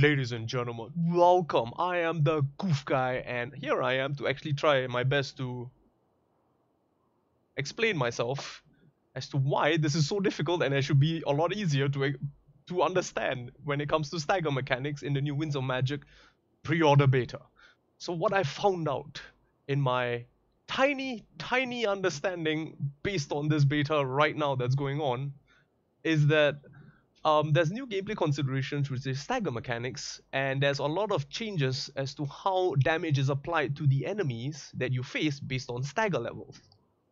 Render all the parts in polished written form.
Ladies and gentlemen, welcome. I am the Goofguy, and here I am to actually try my best to explain myself as to why this is so difficult and it should be a lot easier to understand when it comes to stagger mechanics in the new Winds of Magic pre-order beta. So what I found out in my tiny understanding based on this beta right now that's going on is that there's new gameplay considerations which is stagger mechanics, and there's a lot of changes as to how damage is applied to the enemies that you face based on stagger levels.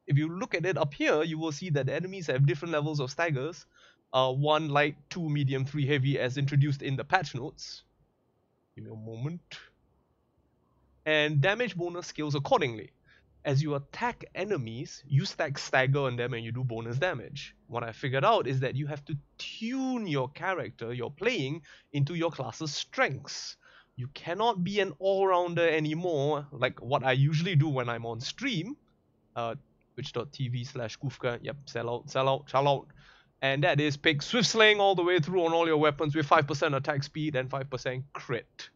If you look at it up here, you will see that the enemies have different levels of staggers. 1 light, 2 medium, 3 heavy as introduced in the patch notes. Give me a moment. And damage bonus scales accordingly. As you attack enemies, you stack stagger on them and you do bonus damage. What I figured out is that you have to tune your character you're playing into your class's strengths. You cannot be an all-rounder anymore, like what I usually do when I'm on stream. Twitch.tv/Goofguy. Yep, sell out. And that is pick Swift Slaying all the way through on all your weapons with 5% attack speed and 5% crit.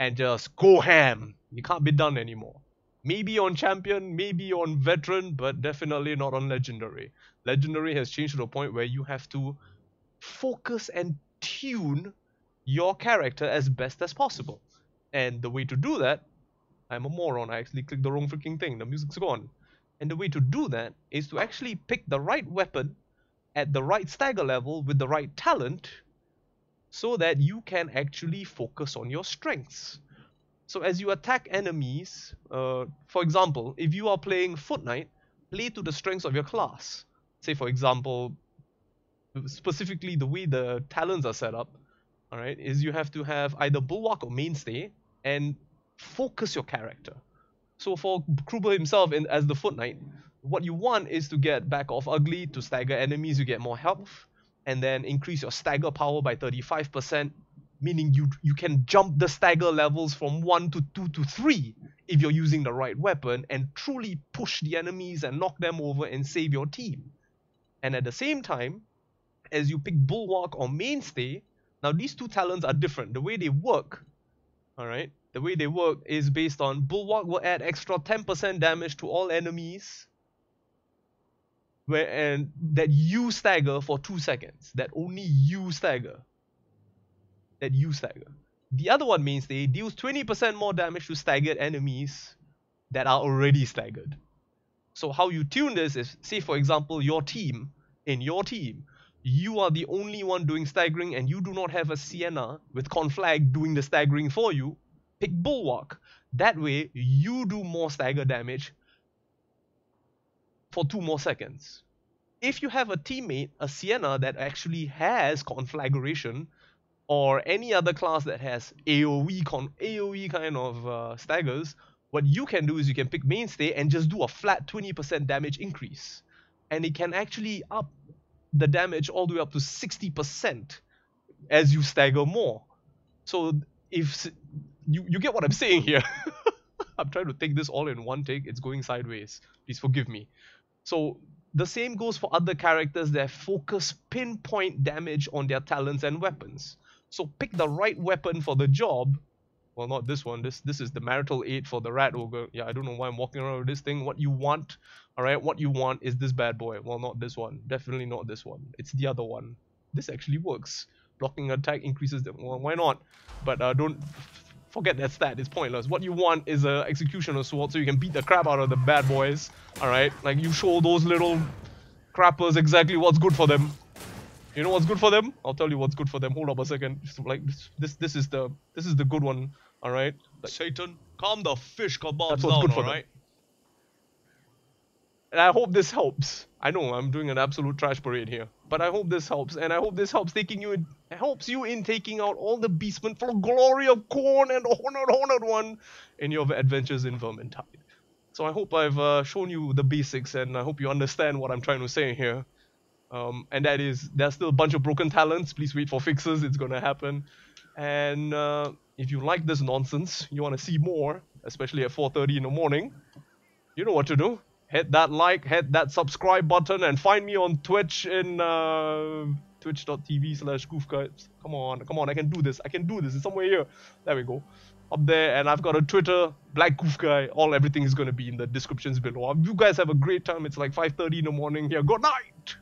And just go ham. You can't be done anymore. Maybe on champion, maybe on veteran, but definitely not on legendary. Legendary has changed to the point where you have to focus and tune your character as best as possible. And the way to do that, I'm a moron, I actually clicked the wrong freaking thing, the music's gone. And the way to do that is to actually pick the right weapon at the right stagger level with the right talent so that you can actually focus on your strengths. So as you attack enemies, for example, if you are playing Foot Knight, play to the strengths of your class. Say for example, specifically the way the talents are set up, alright, is you have to have either Bulwark or Mainstay and focus your character. So for Kruber himself as the Foot Knight, what you want is to get back off ugly, to stagger enemies, you get more health, and then increase your stagger power by 35%. Meaning you can jump the stagger levels from 1 to 2 to 3 if you're using the right weapon and truly push the enemies and knock them over and save your team. And at the same time, as you pick Bulwark or Mainstay, now these two talents are different. The way they work, alright, the way they work is based on Bulwark will add extra 10% damage to all enemies and that you stagger for 2 seconds. That only you stagger. The other one means they deals 20% more damage to staggered enemies that are already staggered. So how you tune this is, say for example, you are the only one doing staggering and you do not have a Sienna with Conflag doing the staggering for you, pick Bulwark. That way, you do more stagger damage for 2 more seconds. If you have a teammate, a Sienna that actually has Conflagration, or any other class that has AoE kind of staggers, what you can do is you can pick Mainstay and just do a flat 20% damage increase. And it can actually up the damage all the way up to 60% as you stagger more. So if you get what I'm saying here. I'm trying to take this all in one take, it's going sideways. Please forgive me. So the same goes for other characters that focus pinpoint damage on their talents and weapons. So pick the right weapon for the job. Well, not this one. This is the marital aid for the rat ogre. Yeah, I don't know why I'm walking around with this thing. What you want, alright, what you want is this bad boy. Well, not this one. Definitely not this one. It's the other one. This actually works. Blocking attack increases them. Well, why not? But don't forget that stat. It's pointless. What you want is a executioner sword so you can beat the crap out of the bad boys. Alright, like you show those little crappers exactly what's good for them. You know what's good for them? I'll tell you what's good for them. Hold up a second. Like this is the good one. All right. Like, Satan, calm the fish kebabs down. All right. And I hope this helps. I know I'm doing an absolute trash parade here, but I hope this helps, and I hope this helps helps you in taking out all the beastmen for glory of Khorne and the honored one in your adventures in Vermintide. So I hope I've shown you the basics, and I hope you understand what I'm trying to say here. And that is, there's still a bunch of broken talents. Please wait for fixes, it's gonna happen. And if you like this nonsense, you want to see more, especially at 4:30 in the morning, you know what to do. Hit that like, hit that subscribe button, and find me on Twitch in twitch.tv/Goofguy. Come on, I can do this. It's somewhere here. There we go. Up there, and I've got a Twitter, Black Goofguy. Everything is gonna be in the descriptions below. You guys have a great time. It's like 5:30 in the morning here. Good night.